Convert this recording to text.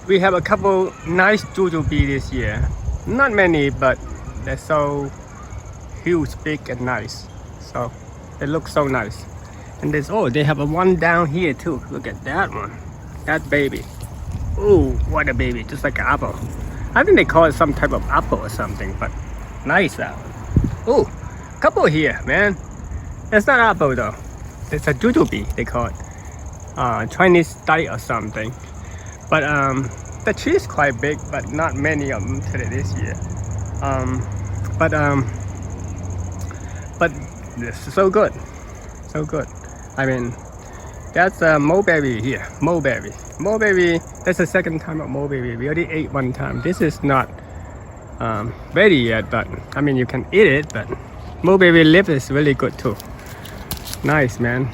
we have a couple nice jujube this year. Not many, but they're so huge, big, and nice. So they look so nice. And there's they have a one down here too. Look at that one, that baby. Oh, what a baby! Just like an apple. I think they call it some type of apple or something, but nice that one. Oh, couple here, man. It's not apple though. It's a jujube. They call it Chinese style or something. But the tree is quite big, but not many of them today this year. But this is so good, so good. I mean, that's a mulberry here. Mulberry. That's the second time of mulberry. We already ate one time. This is not ready yet, but I mean you can eat it. But mulberry leaf is really good too. Nice, man.